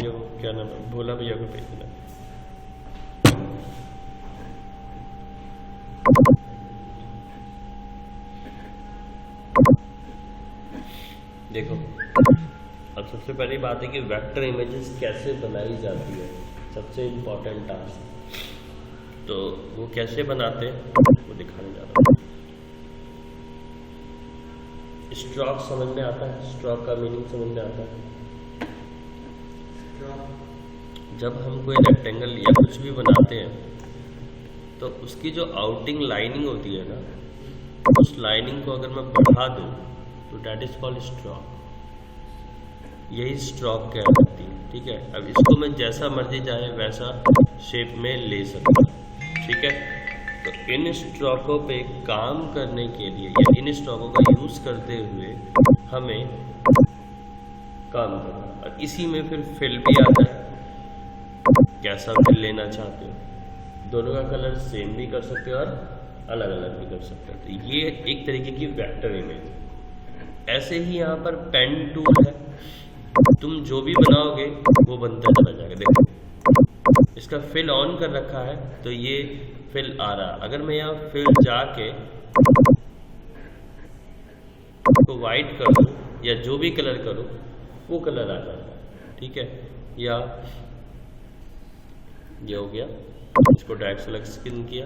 ये वो क्या नाम है, भोला भैया को भेजना। देखो, अब सबसे पहली बात है कि वेक्टर इमेजेस कैसे बनाई जाती है, सबसे इम्पोर्टेंट टास्क। तो वो कैसे बनाते हैं वो दिखाने जा रहा हूँ। स्ट्रोक समझ में आता है? स्ट्रोक का मीनिंग समझ में आता है? जब हम कोई रेक्टेंगल या कुछ भी बनाते हैं तो उसकी जो आउटिंग लाइनिंग होती है ना, उस लाइनिंग को अगर मैं बढ़ा दूं तो डैट इज कॉल्ड स्ट्रोक। यही स्ट्रोक कहलाती है। ठीक है, अब इसको मैं जैसा मर्जी चाहे वैसा शेप में ले सकता हूँ। ठीक है, तो इन स्ट्रोकों पे काम करने के लिए या इन स्ट्रोकों का यूज करते हुए हमें काम करना, और इसी में फिर फिल भी आता है। कैसा फिल लेना चाहते हो, दोनों का कलर सेम भी कर सकते हो और अलग अलग भी कर सकते हो। तो ये एक तरीके की वेक्टर इमेज है। ऐसे ही यहाँ पर पेन टूल है, तुम जो भी बनाओगे वो बनता चला जाएगा। देखो, इसका फिल ऑन कर रखा है तो ये फिल आ रहा। अगर मैं यहाँ फिल जाके तो वाइट कर दूं या जो भी कलर करूं वो कलर आ जाता है। ठीक है, या ये हो गया, इसको डायरेक्ट सेलेक्ट स्किन किया।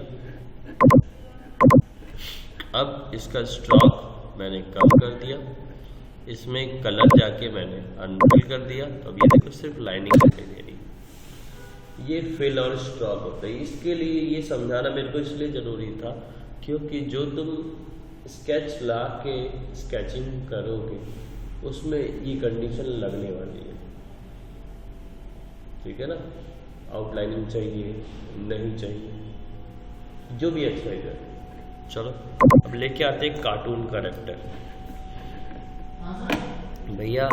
अब इसका स्ट्रोक मैंने कम कर दिया, इसमें कलर जाके मैंने अनफिल कर दिया, तो अब ये देखो सिर्फ लाइनिंग दिखाई दे रही। ये फिल और स्ट्रोक होता है। इसके लिए ये समझाना मेरे को इसलिए ज़रूरी था क्योंकि जो तुम स्केच ला के स्केचिंग करोगे उसमें ये कंडीशन लगने वाली है। ठीक है ना, आउटलाइनिंग चाहिए, नहीं चाहिए, जो भी एक्सरसाइज है। चलो अब लेके आते हैं कार्टून कैरेक्टर। भैया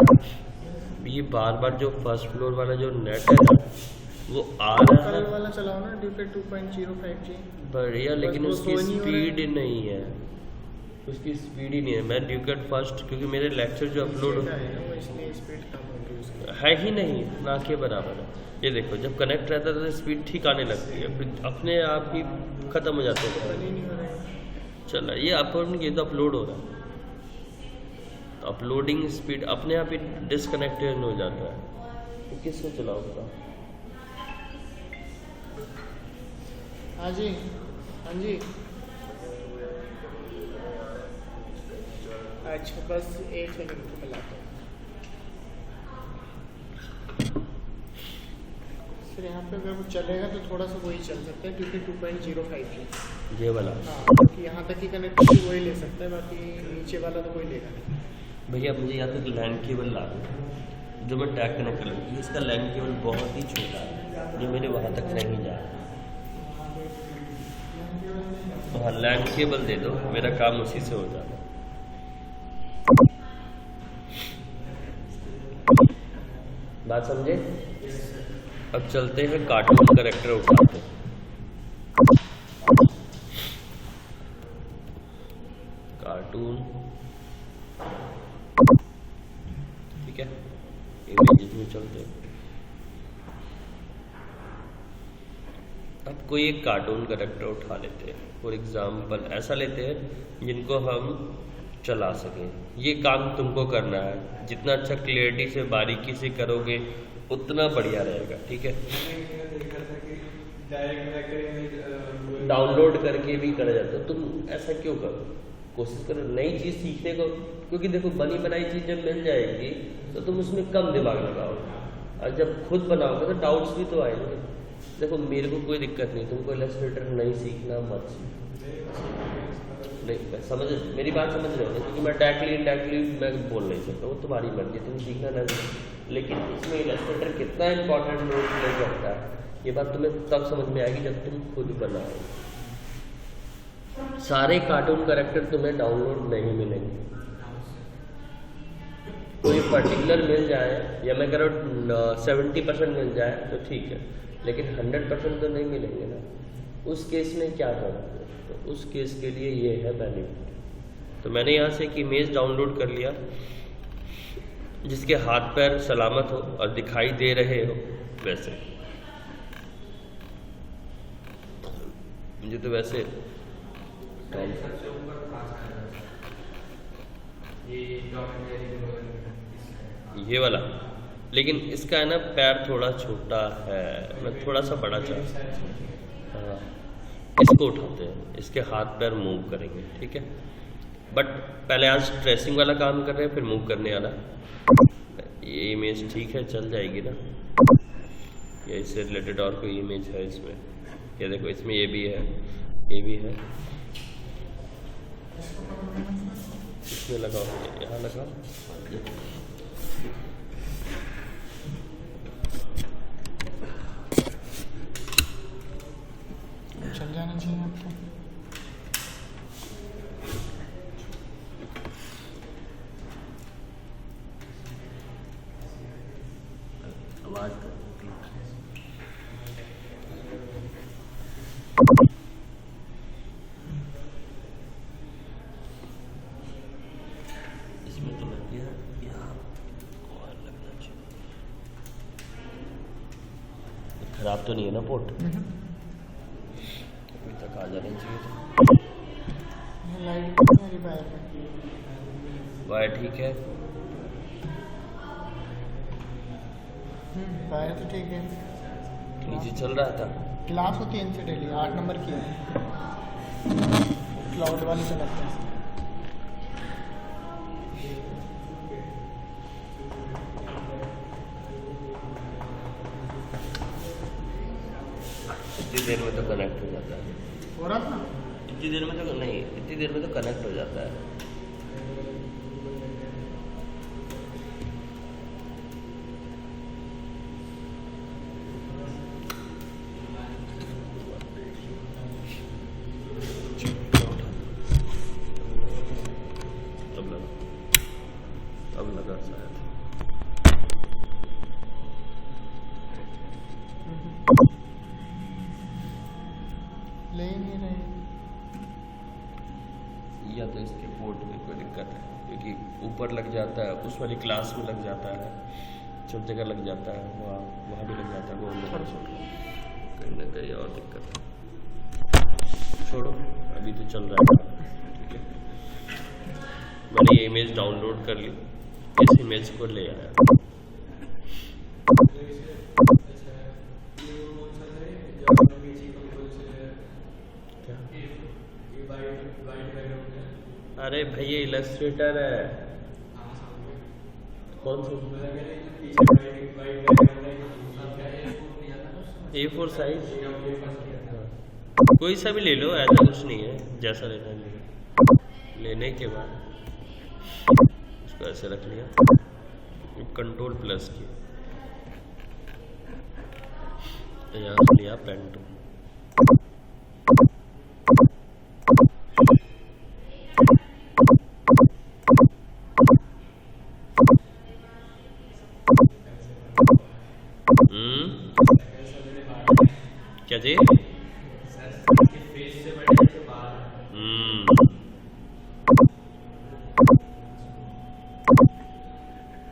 ये बार बार जो फर्स्ट फ्लोर वाला जो नेट है ना वो आ रहा है वाला चलाओ ना, ड्यूकेट 2.05G बढ़िया, लेकिन उसकी स्पीड नहीं है, उसकी स्पीड ही नहीं है। मैं ड्यूकेट फर्स्ट, क्योंकि मेरे लेक्चर जो अपलोड है ही नहीं, ना के बराबर है। ये देखो, जब कनेक्ट रहता है तो स्पीड ठीक आने लगती है, फिर अपने आप ही खत्म हो जाते हैं। चला ये अपलोड किया तो अपलोड हो रहा है, तो अपलोडिंग स्पीड अपने आप ही डिसकनेक्टेड हो जाता है। तो किससे चलाऊंगा? हाँ जी, हाँ जी, अच्छा बस एक सेकंड को मिलाता हूँ। फिर यहाँ पे अगर वो चलेगा तो थोड़ा सा वही चल सकता है क्योंकि 2.05G ये वाला। हाँ, बाकी यहाँ तक की कनेक्टिविटी वही ले सकता है, बाकी नीचे वाला तो कोई लेगा नहीं। भैया मुझे यहाँ तक लैंड केबल ला दो जो मैं टैग कनेक्ट कर लूँ। इसका लैंड केबल बहुत ही छोटा है जो मेरे वहाँ तक नहीं जा रहा। हाँ, लैंड केबल दे दो, मेरा काम उसी से हो जाता है। बात समझे? अब चलते हैं कार्टून कैरेक्टर उठाते हैं। कार्टून, ठीक है, इमेजेस में चलते हैं। अब कोई एक कार्टून कैरेक्टर उठा लेते हैं। फॉर एग्जाम्पल ऐसा लेते हैं जिनको हम चला सकें। ये काम तुमको करना है, जितना अच्छा क्लियरिटी से बारीकी से करोगे उतना बढ़िया रहेगा। ठीक है, डाउनलोड करके भी करा जाता है। तुम ऐसा क्यों करो? कोशिश करो नई चीज़ सीखने को, क्योंकि देखो बनी बनाई चीज़ जब मिल जाएगी तो तुम उसमें कम दिमाग लगाओगे, और जब खुद बनाओगे तो डाउट्स भी तो आएंगे। देखो मेरे को कोई दिक्कत नहीं, तुमको इलस्ट्रेटर नहीं सीखना मत सीखो, नहीं समझ, मेरी बात समझ रहे हो ना, क्योंकि मैं डायरेक्टली मैं बोल नहीं सकता, वो तुम्हारी मर्जी, तुम सीखना नहीं। लेकिन इसमें इलस्ट्रेटर कितना इंपॉर्टेंट रोल प्ले करता है ये बात तुम्हें तब समझ में आएगी जब तुम खुद बनाओ। सारे कार्टून कैरेक्टर तुम्हें डाउनलोड नहीं मिलेंगे, कोई पर्टिकुलर मिल जाए या मैं कह रहा हूँ 70% मिल जाए तो ठीक है, लेकिन 100% तो नहीं मिलेंगे ना। उस केस में क्या करते हैं? तो उस केस के लिए ये है बेनिफिट। तो मैंने यहाँ से एक इमेज डाउनलोड कर लिया, जिसके हाथ पैर सलामत हो और दिखाई दे रहे हो वैसे। मुझे तो वैसे ये वाला, लेकिन इसका है ना पैर थोड़ा छोटा है, मैं थोड़ा सा बड़ा चाहता। हाँ, इसको उठाते हैं, इसके हाथ पैर मूव करेंगे, ठीक है। बट पहले आज स्ट्रेसिंग वाला काम कर रहे हैं, फिर मूव करने वाला। ये इमेज ठीक है, चल जाएगी ना। या इससे रिलेटेड और कोई इमेज है इसमें? ये देखो, इसमें ये भी है, ये भी है। इसमें लगाओ, यहाँ लगाओ। चल जाना चाहिए आपको। आवाज इसमें तो लग गया, यहाँ और लगना चाहिए। खराब तो नहीं है ना पोर्ट? अभी तक आ जाना चाहिए था। लाइट वायर वायर ठीक है, वायर तो ठीक है। नीचे चल रहा था। क्लास होती है इनसे डेली, 8 नंबर की है, क्लाउड वाली चलाते हैं। इतनी देर में तो कनेक्ट हो जाता है। हो रहा था इतनी देर में तो नहीं, इतनी देर में तो कनेक्ट हो जाता है। अब लगा शायद। ले ही नहीं रहे। या तो इसके पोर्ट में कोई दिक्कत है, क्योंकि ऊपर लग जाता है, उस वाली क्लास में लग जाता है, सब जगह लग जाता है, वहाँ भी लग जाता है, वो कहीं ना कहीं और दिक्कत है। छोड़ो, अभी तो चल रहा है, ठीक है। मैंने ये इमेज डाउनलोड कर ली, इस इमेज को ले आया। अरे भाई ये इलस्ट्रेटर है। कौन सा? A4 साइज, कोई सा भी ले लो, ऐसा कुछ नहीं है, जैसा लेना है। लेने के बाद इसको ऐसे रख लिया, Ctrl+ किया, यहाँ से लिया पेन टूल। क्या जी?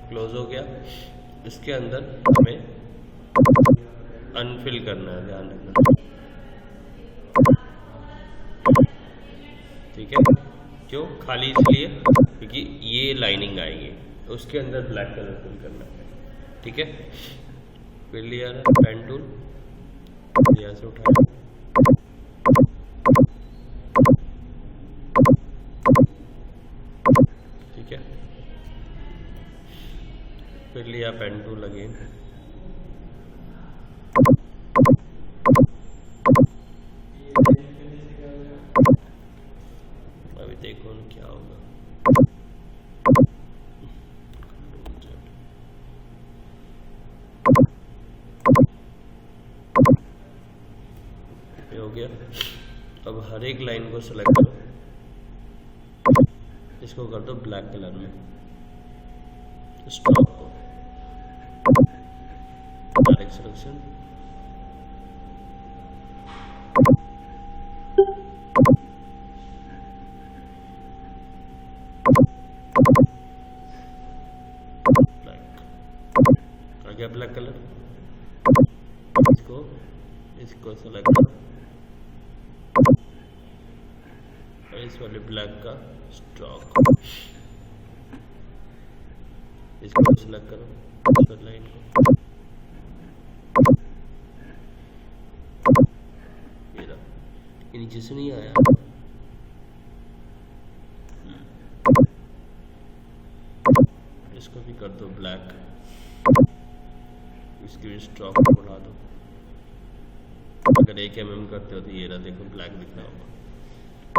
क्लोज हो गया। इसके अंदर हमें अनफिल करना है, ध्यान रखना, ठीक है। क्यों खाली? इसलिए क्योंकि ये लाइनिंग आएगी, तो उसके अंदर ब्लैक कलर फिल करना है, ठीक है। फिर लिया पेन टूल, यहाँ से उठाया, ठीक है। फिर लिया पेन टूल अगेन, अभी देखो क्या होगा। हो गया। अब हर एक लाइन को सिलेक्ट करो, इसको कर दो ब्लैक कलर में, स्टॉप को डायरेक्ट सिलेक्शन, गया ब्लैक कलर। इसको सेलेक्ट करो और इस वाले ब्लैक का स्ट्रोक, इसको सेलेक्ट करो लाइन को, ये नीचे से नहीं आया। इसको भी कर दो ब्लैक, इसकी भी स्ट्रोक बढ़ा दो। अगर 1 mm करते हो तो ये ना देखो ब्लैक दिख रहा होगा।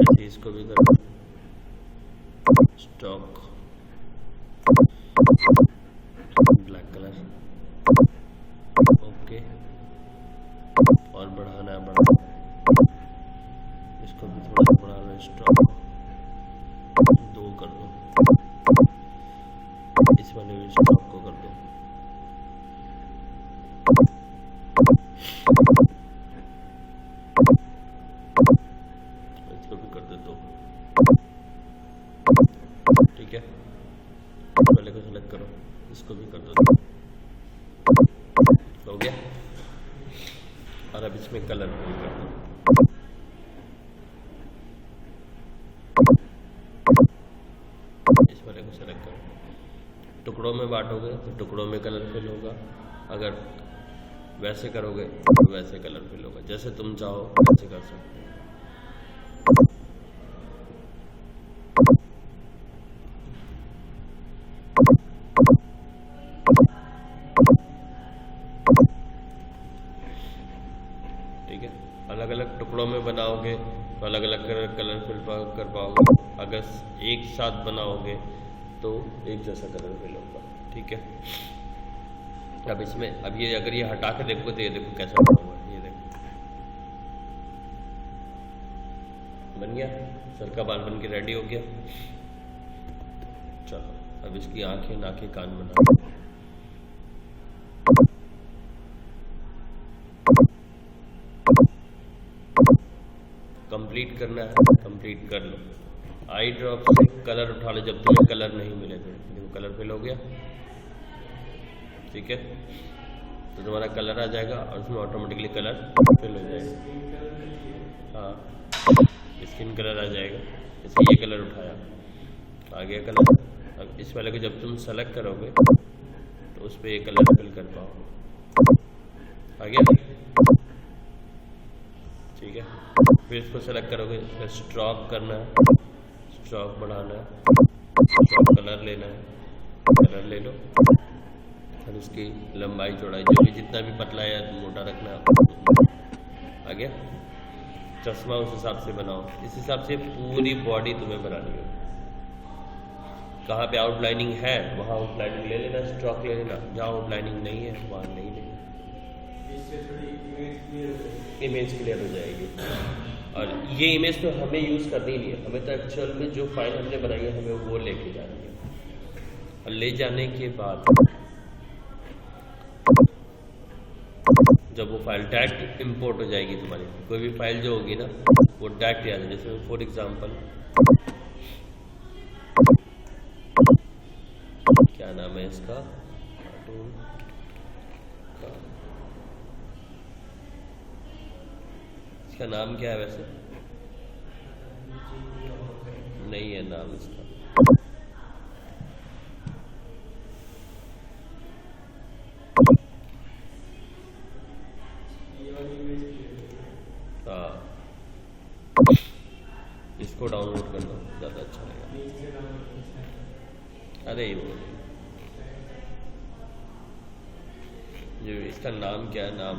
ऐसे इसको भी कर दो स्ट्रोक ब्लैक कलर, ओके। और बढ़ाना है, इसको भी थोड़ा सा बढ़ा लो, स्ट्रोक 2 कर दो, इस वाले भी स्ट्रोक को कर दो। इसको भी कर दो 2, ठीक है। इस वाले को सेलेक्ट करो, इसको भी कर दो 2, हो गया। और अब इसमें कलर फिल कर दो। इस वाले को सेलेक्ट करो, टुकड़ों में बांटोगे तो टुकड़ों में कलर फिल होगा, अगर वैसे करोगे तो वैसे कलर फिल होगा। जैसे तुम चाहो वैसे कर सकते हो। ठीक है, अलग अलग टुकड़ों में बनाओगे तो अलग अलग कलर फिल कर पाओगे। अगर एक साथ बनाओगे तो एक जैसा कलर फिल होगा, ठीक है। अब इसमें अब ये अगर ये हटा के देखोगे तो ये देखो कैसा बना हुआ है, ये देखो बन गया, सर का बाल बन के रेडी हो गया। चलो अब इसकी आंखें, नाकें, कान बना। कंप्लीट करना है, कंप्लीट कर लो। आई ड्रॉप से कलर उठा लो जब तुम्हें कलर नहीं मिले तो। देखो कलर फिल हो गया, ठीक है। तो तुम्हारा कलर आ जाएगा और उसमें ऑटोमेटिकली कलर फिल हो जाएगा। हाँ, स्किन कलर आ जाएगा। जैसे ये कलर उठाया, आ गया कलर। अब इस वाले को जब तुम सेलेक्ट करोगे तो उस पर ये कलर फिल कर पाओगे, आ गया, ठीक है। फिर इसको सेलेक्ट करोगे, इसका स्ट्रोक करना है, स्ट्रोक बढ़ाना है, कलर लेना है, कलर ले लो और उसकी लंबाई चौड़ाई जो भी जितना भी पतला या मोटा रखना है, आ गया। चश्मा उस हिसाब से बनाओ, इस हिसाब से पूरी बॉडी तुम्हें बनानी है। कहाँ पे आउटलाइनिंग है वहाँ आउटलाइनिंग ले लेना, स्ट्रोक ले लेना। जहाँ आउटलाइनिंग नहीं है वहाँ नहीं लेना, इमेज क्लियर हो जाएगी। और ये इमेज तो हमें यूज़ करनी नहीं है, हमें तो एक्चुअल में जो फाइल हमने बनाई है हमें वो लेके जानी है। और ले जाने के बाद जब वो फाइल डायरेक्ट इंपोर्ट हो जाएगी, तुम्हारी कोई भी फाइल जो होगी ना वो डायरेक्ट आ जाएगी। जैसे फॉर एग्जांपल क्या नाम है इसका, कार्टून का, इसका नाम क्या है वैसे, नहीं है नाम इसका। हाँ, इसको डाउनलोड कर लो, ज़्यादा अच्छा रहेगा। अरे वो जो इसका नाम क्या है, नाम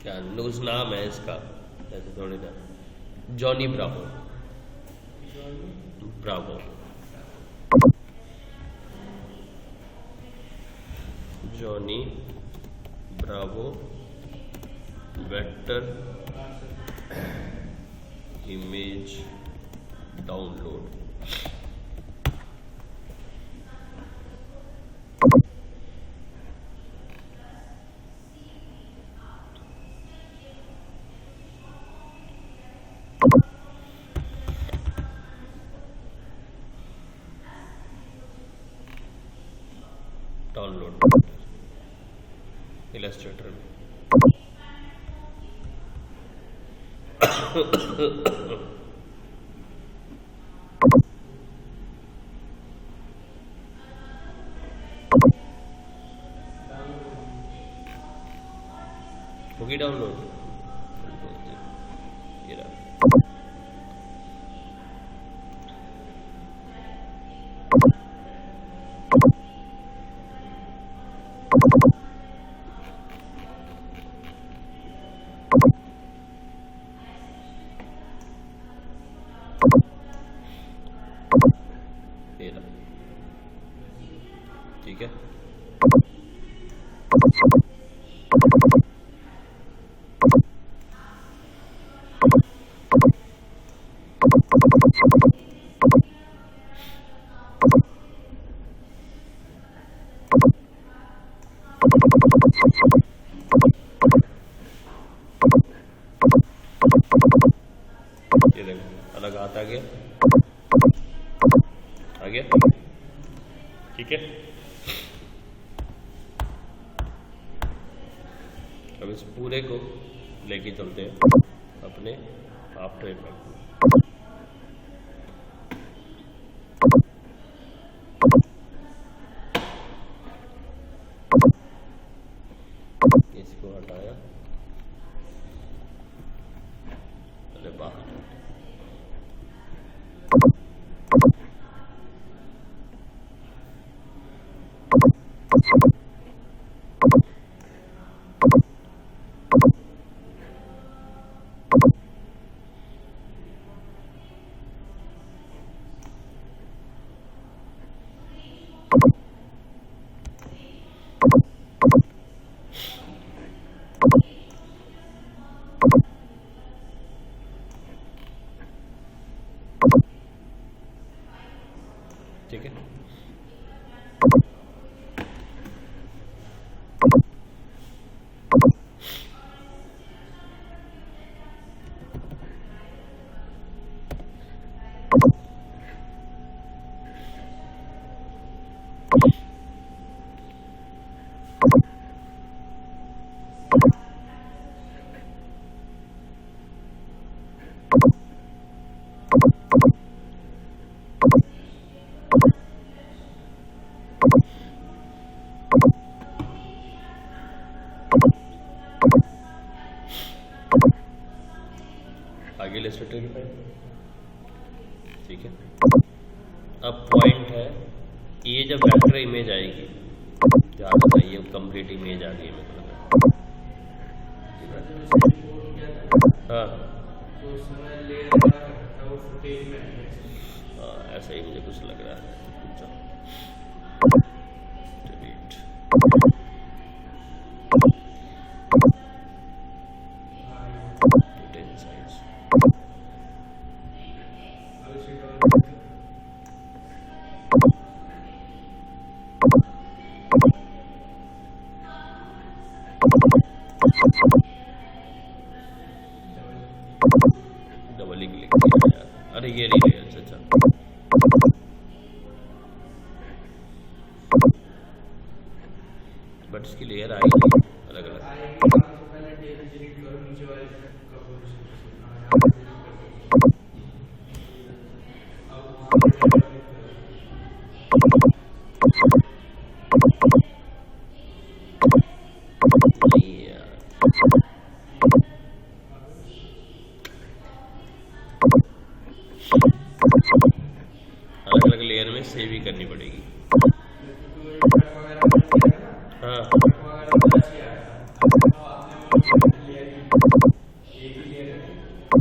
क्या उस नाम है इसका, ऐसे थोड़ी ना, Johnny Bravo, Bravo, Johnny Bravo vector image download. Download Illustrator में। होगी डाउनलोड, ये रहा। ये रहा, ठीक है। ये देखो अलग हाथ आ गया, ठीक है। अब इस पूरे को लेके चलते हैं अपने आफ्टर इफेक्ट में। इसको हटाया, अरे बाहर ठीक है। आगे इलस्ट्रेटर की फाइल, ठीक है। अब पॉइंट है कि ये जब वेक्टर इमेज आएगी, ध्यान बताइए, कंप्लीट इमेज आ गई है मेरे को। हाँ ऐसा ही मुझे कुछ लग रहा है। डिलीट, डबल ही क्लिक किया यार, अरे ये नहीं है, अच्छा बट इसकी लेयर आई नहीं अलग अलग। अलग अलग लेयर में सेव ही करनी पड़ेगी। हाँ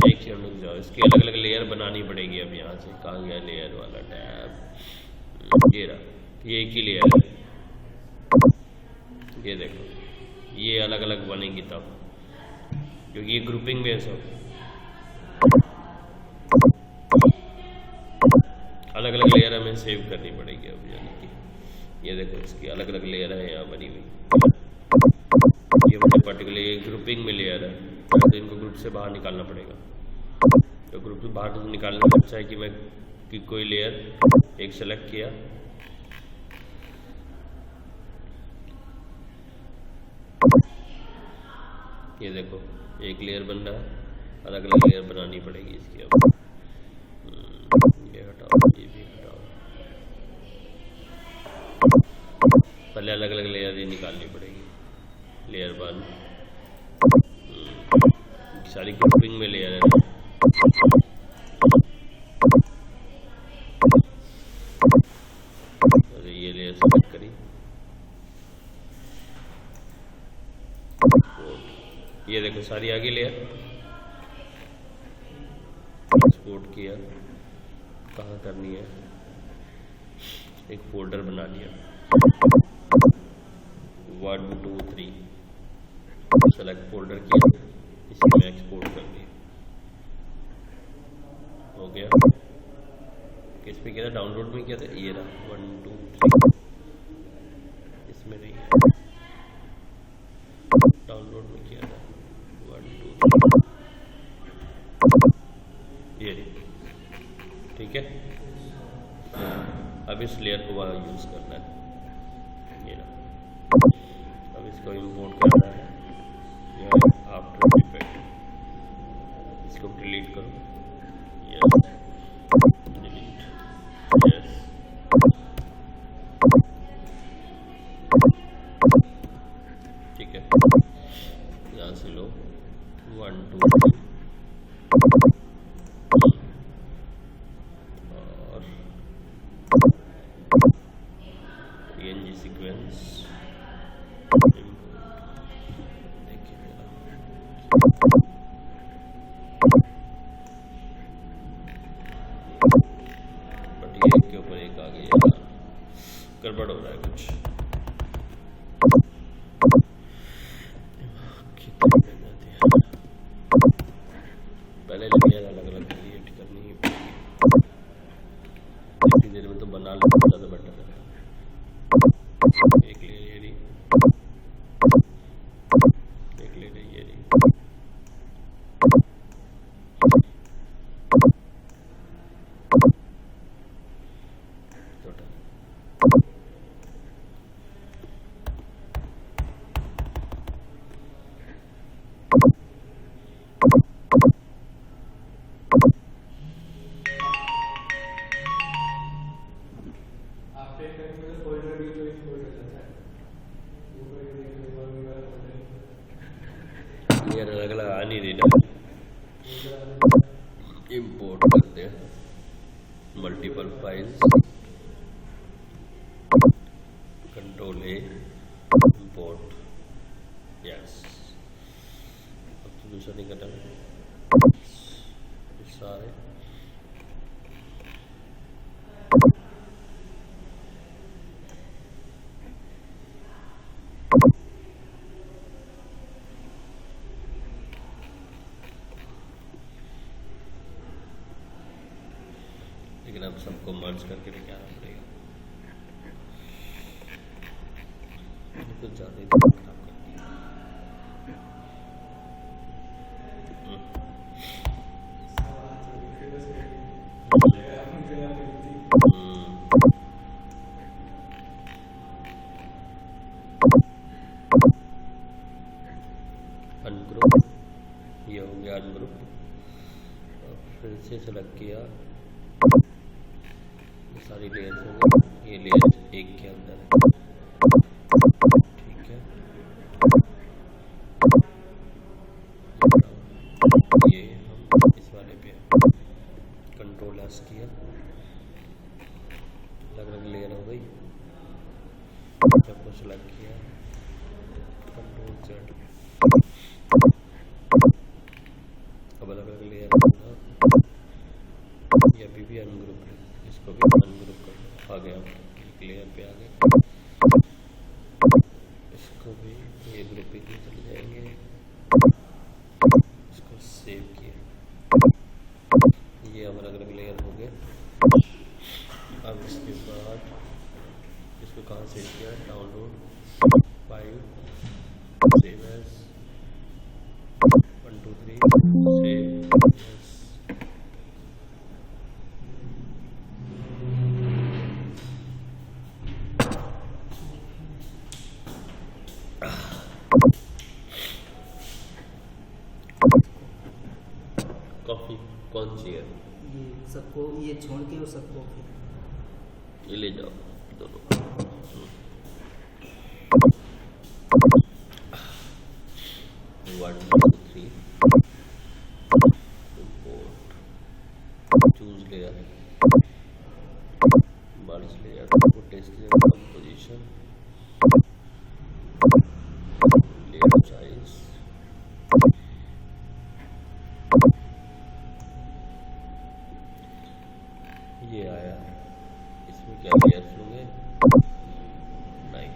एक सेकंड रुक जाओ, इसकी अलग अलग लेयर बनानी पड़ेगी। अब यहाँ से कहाँ गया लेयर वाला टैब, ये रहा, ये एक ही लेयर है। ये देखो ये अलग अलग बनेगी तब, क्योंकि ये ग्रुपिंग में है सब। अलग अलग लेयर हमें सेव करनी पड़ेगी अब, यानी कि ये देखो इसकी अलग अलग लेयर है यहाँ बनी हुई। ये मुझे पर्टिकुलर ये ग्रुपिंग में लेयर है, तो इनको ग्रुप से बाहर निकालना पड़ेगा। तो ग्रुप से बाहर निकालने से अच्छा है कि मैं कोई लेयर एक सेलेक्ट किया, ये देखो एक लेयर बन रहा है, अलग अलग लेयर बनानी पड़ेगी इसकी। अब ये हटाओ, ये भी हटाओ, पहले अलग अलग लेयर ही निकालनी पड़ेगी। लेयर 1 सारी ग्रुपिंग में लेयर है ना। अरे ये लेयर सेलेक्ट करी, ये देखो सारी आगे लेयर एक्सपोर्ट किया। कहाँ करनी है, एक फोल्डर बना लिया 1 2 3, सेलेक्ट फोल्डर किया, इसमें एक्सपोर्ट कर दिया। हो गया। किस पे किया था, डाउनलोड में किया था, ये रहा 1 2 3, इसमें नहीं है, डाउनलोड में किया था 1 2 3, ये ठीक है। अब इस लेयर को वहाँ यूज करना है, ये रहा। अब इसको इंपोर्ट करना है, यह आफ्टर इफेक्ट, इसको डिलीट करो, यस डिलीट, यस ठीक है। यहाँ से लो 1 2 3 और PNG सीक्वेंस देखिए बट ये एक के ऊपर एक आ गया, गड़बड़ हो रहा है कुछ। पहले लेयर अलग अलग क्रिएट करनी है, इतनी देर में तो बना लो, ज़्यादा बेटर है। एक लेयर ये रही, एक लेयर ये रही, लेयर अलग अलग आ नहीं रही ना। इंपोर्ट करते हैं multiple files, control A, import, yes. अब तो दूसरा नहीं करना, सारे लेकिन अब सबको मर्ज करके लेके आना पड़ेगा, कुछ ज़्यादा ही खराब कर दिया। अनग्रुप, ये हो गया अनग्रुप। फिर से सेलेक्ट किया, सारी लेयर्स हो गई, ये लेयर एक के अंदर है, ठीक है। ये हम इस वाले पे कंट्रोल S किया, अलग अलग लेयर हो गई। सबको सेलेक्ट किया, कंट्रोल Z, अब अलग अलग लेयर होगा। ये अभी भी अनग्रुप है, इसको भी अनग्रुप कर, आ गया एक लेयर पे आ गए। इसको भी ये ग्रुपिंग में चले जाएंगे, इसको सेव किया, ये अब अलग अलग लेयर हो गए। अब इसके बाद इसको कहाँ सेव किया, download file, save as 1 2 3, save, yes. कौन सी है? ये सबको ये छोड़ के और सबको फिर ये ले जाओ दोनों। One two three import, choose layer, merge layer, put layer composition, layer size, ये आया। इसमें क्या लेयर्स होंगे? नहीं,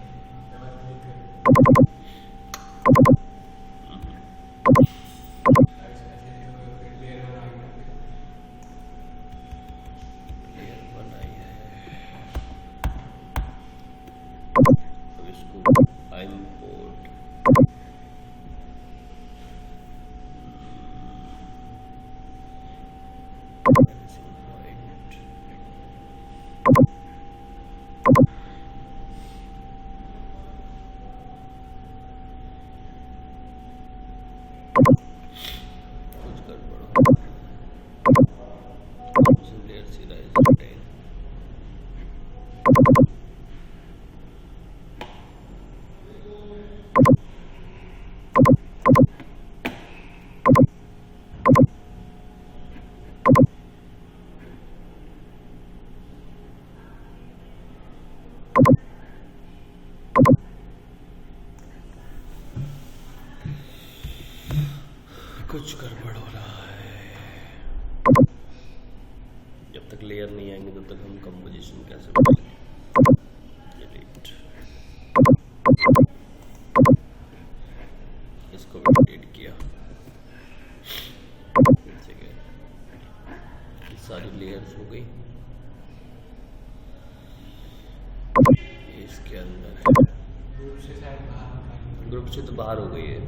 लेयर बनाई है। अब इसको import, कुछ गड़बड़ लेयर सीराइज 10। कुछ गड़बड़ हो रहा है। जब तक लेयर नहीं आएंगे तब तक हम कंपोजिशन कैसे बनाएंगे? डिलीट, इसको भी डिलीट किया। ठीक है, ये सारी लेयर्स हो गई। ये इसके अंदर है। ग्रुप से तो बाहर हो गई है,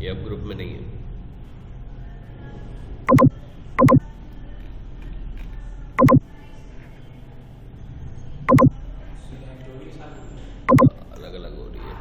ये अब ग्रुप में नहीं है। अलग अलग हो रही है।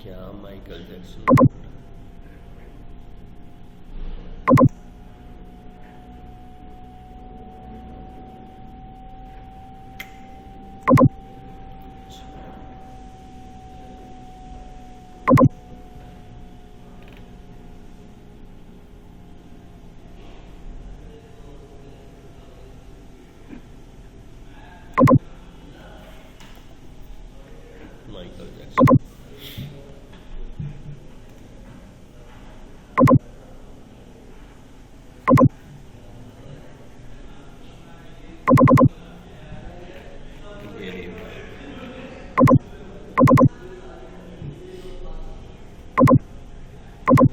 क्या माइकल जैक्सन? माइकल जैक्सन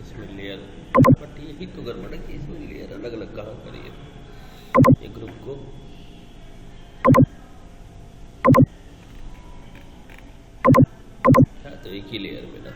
इसमें लेयर, बट यही तो गड़बड़ है कि इसमें लेयर अलग अलग कहाँ करी है। ये ग्रुप को तो एक ही लेयर में ना,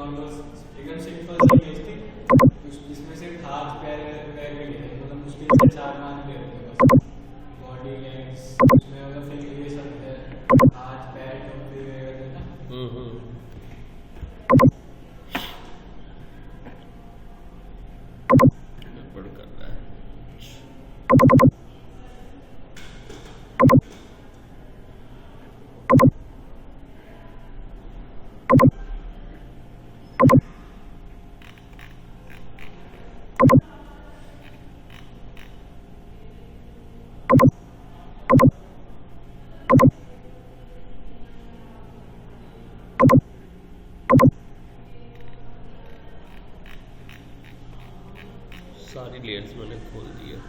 एकदम सिंपल सी केस थी, जिसमें सिर्फ हाथ पैर पैर भी नहीं थे, मतलब मुश्किल से 4 मान भी होते बस, बॉडी लेग्स उसमें मतलब फिर ये सब है, हाथ पैर टोपी वगैरह ना। गड़बड़ कर रहा है। सारी लेयर्स मैंने खोल दी है।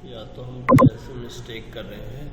या तो हम कैसे मिस्टेक कर रहे हैं।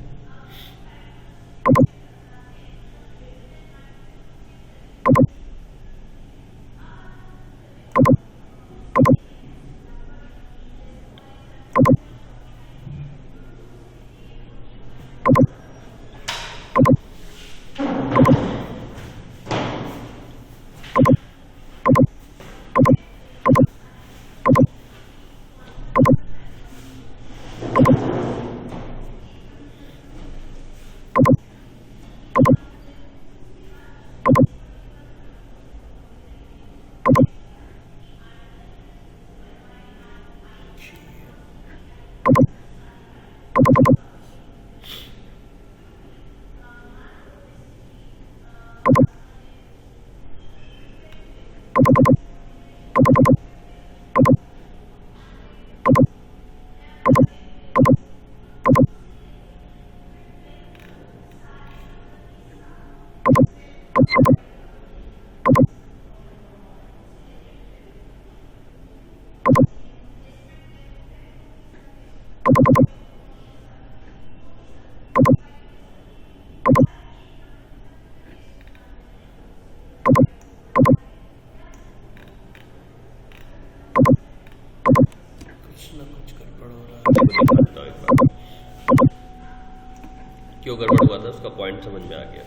क्यों गड़बड़ हुआ था उसका पॉइंट समझ में आ गया।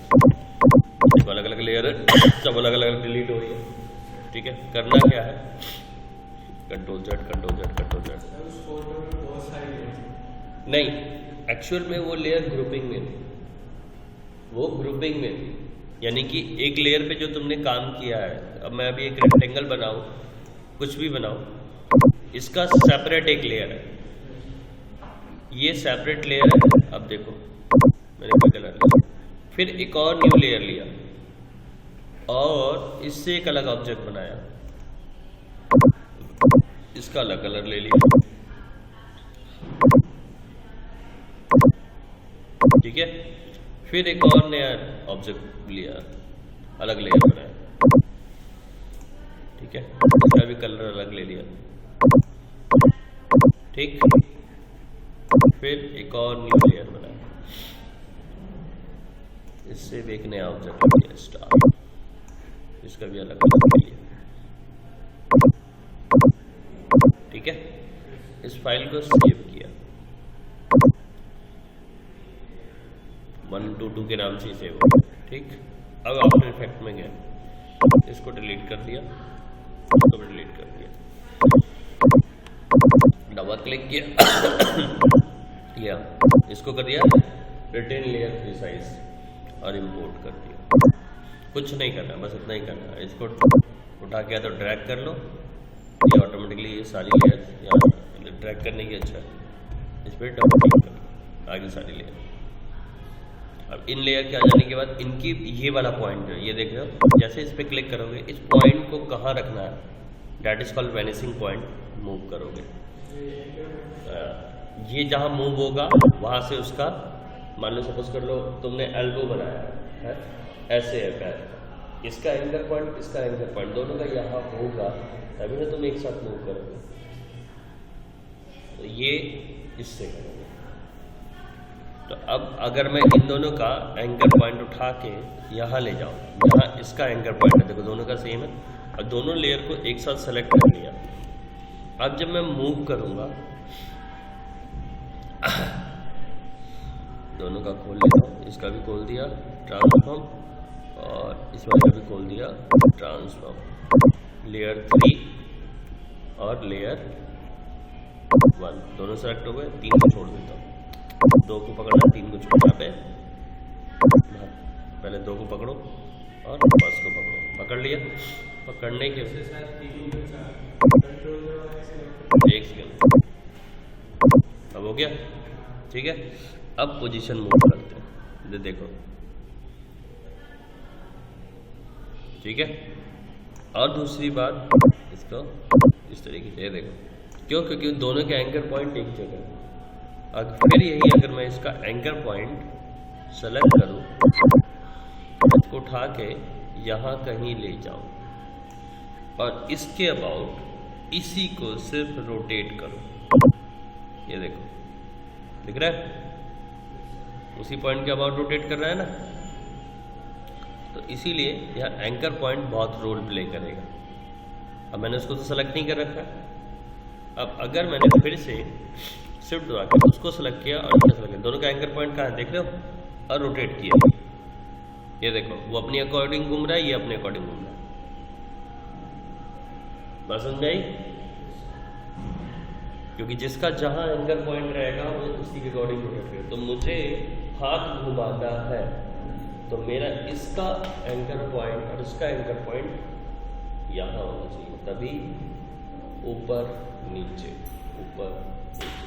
देखो अलग अलग लेयर है, सब अलग अलग डिलीट हो रही है। ठीक है, करना क्या है, control Z control Z control Z. उस फोटो में बहुत सारी layers हैं। नहीं, एक्चुअल में वो लेयर ग्रुपिंग में थी, वो ग्रुपिंग में थी, यानी कि एक लेयर पे जो तुमने काम किया है, अब मैं अभी एक रेक्टेंगल बनाऊं, कुछ भी बनाऊं, इसका सेपरेट एक लेयर है, ये सेपरेट लेयर है। अब देखो मैंने कोई कलर लिया, फिर एक और न्यू लेयर लिया और इससे एक अलग ऑब्जेक्ट बनाया, इसका अलग कलर ले लिया। ठीक है, फिर एक और नया ऑब्जेक्ट लिया, अलग लेयर बनाया। ठीक है, इसका भी कलर अलग ले लिया। ठीक, फिर एक और न्यू लेयर बनाया, इससे भी एक नया ऑब्जेक्ट लिया स्टार, इसका भी अलग ले लिया। ठीक है, इस फाइल को सेव किया। 1.22 के नाम से सेव हो, ठीक। अब आफ्टर इफेक्ट में गया, इसको डिलीट कर दिया, इसको भी डिलीट कर दिया, डबल क्लिक किया, इसको कर दिया रिटेन लेयर फ्री साइज और इंपोर्ट कर दिया। कुछ नहीं करना, बस इतना ही करना है। इसको उठा के या तो ड्रैग कर लो, ये ऑटोमेटिकली ये सारी लेयर यहाँ ड्रैग करने की अच्छा है, इस पर डबल क्लिक कर लो, आगे सारी लेयर। अब इन लेयर के आ जाने के बाद इनकी ये वाला पॉइंट है, ये देख रहे हो, जैसे इस पर क्लिक करोगे इस पॉइंट को कहाँ रखना है, that is called vanishing point, move करोगे। ये जहाँ मूव होगा वहाँ से उसका, मान लो सपोज कर लो तुमने एल्बो बनाया है, ऐसे है पैर, इसका एंकर पॉइंट, इसका एंकर पॉइंट, दोनों का यहाँ होगा, तभी ना तुम एक साथ मूव करोगे। तो ये इससे करोगे। तो अब अगर मैं इन दोनों का एंकर पॉइंट उठा के यहाँ ले जाऊँ, यहाँ इसका एंकर पॉइंट है, देखो दोनों का सेम है, और दोनों लेयर को एक साथ सेलेक्ट कर लिया। अब जब मैं मूव करूँगा, दोनों का खोल लेता हूँ, इसका भी खोल दिया ट्रांसफॉर्म, और इस वाले का भी खोल दिया ट्रांसफॉर्म। लेयर 3 और लेयर 1 दोनों सेलेक्ट हो गए, 3 को छोड़ देता हूँ, 2 को पकड़ना, 3 को छोड़ना पे, पहले 2 को पकड़ो और 5 को पकड़ो, पकड़ लिया। पकड़ने के एक सेकेंड, अब हो गया, ठीक है। अब पोजीशन मूव करते हैं, ये देखो, ठीक है। और दूसरी बात, इसको इस तरीके से देखो, क्यों, क्योंकि दोनों के एंकर पॉइंट एक जगह है। फिर यही अगर मैं इसका एंकर पॉइंट सेलेक्ट करूं, इसको उठा के यहाँ कहीं ले जाऊं और इसके अबाउट इसी को सिर्फ रोटेट करो, ये देखो दिख रहा है, उसी पॉइंट के अबाउट रोटेट कर रहा है ना। तो इसीलिए यहाँ एंकर पॉइंट बहुत रोल प्ले करेगा। अब मैंने उसको तो सेलेक्ट नहीं कर रखा है। अब अगर मैंने फिर से शिफ्ट दबा के उसको सेलेक्ट किया और इसको सेलेक्ट किया, दोनों का एंकर पॉइंट कहाँ है देख रहे हो, और रोटेट किया, ये देखो वो अपनी अकॉर्डिंग घूम रहा है, ये अपने अकॉर्डिंग घूम रहा है। बात समझ आई? क्योंकि जिसका जहां एंकर पॉइंट रहेगा वो उसी के अकॉर्डिंग रोटेट करेगा। तो मुझे हाथ घुमाना है तो मेरा इसका एंकर पॉइंट और इसका एंकर पॉइंट यहाँ होना चाहिए, तभी ऊपर नीचे ऊपर नीचे।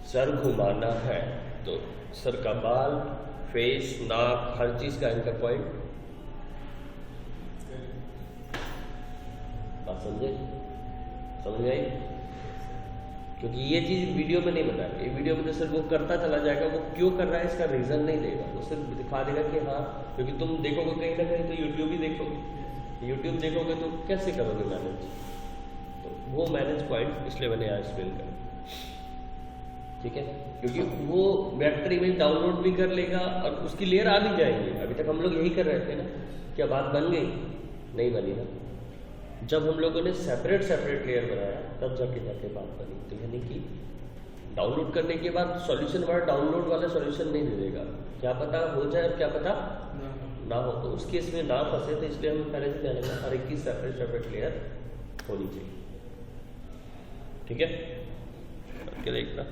सर घुमाना है तो सर का बाल, फेस, नाक, हर चीज का एंकर पॉइंट, बात समझे? समझ आई? क्योंकि ये चीज वीडियो में नहीं बताया, ये वीडियो में तो सिर्फ वो करता चला जाएगा, वो क्यों कर रहा है इसका रीजन नहीं देगा, वो सिर्फ दिखा देगा कि हाँ, क्योंकि तुम देखोगे कहीं ना कहीं तो यूट्यूब ही देखोगे, यूट्यूब देखोगे तो कैसे करोगे मैनेज, तो वो मैनेज पॉइंट इसलिए मैंने आज फिल कर, ठीक है। क्योंकि वो बैटरी में डाउनलोड भी कर लेगा और उसकी लेयर आ भी जाएगी। अभी तक हम लोग यही कर रहे थे ना, क्या बात बन गई? नहीं बनी ना। जब हम लोगों ने सेपरेट लेयर बनाया तब जाके बात बनी। तो यानी कि डाउनलोड करने के बाद सॉल्यूशन वाला डाउनलोड वाला सॉल्यूशन नहीं दे देगा, क्या पता हो जाए और क्या पता ना हो। तो उस केस में ना फंसे, तो इसलिए हम पहले से जानेंगे हर एक की सेपरेट लेयर होनी चाहिए, ठीक है। करके देखना।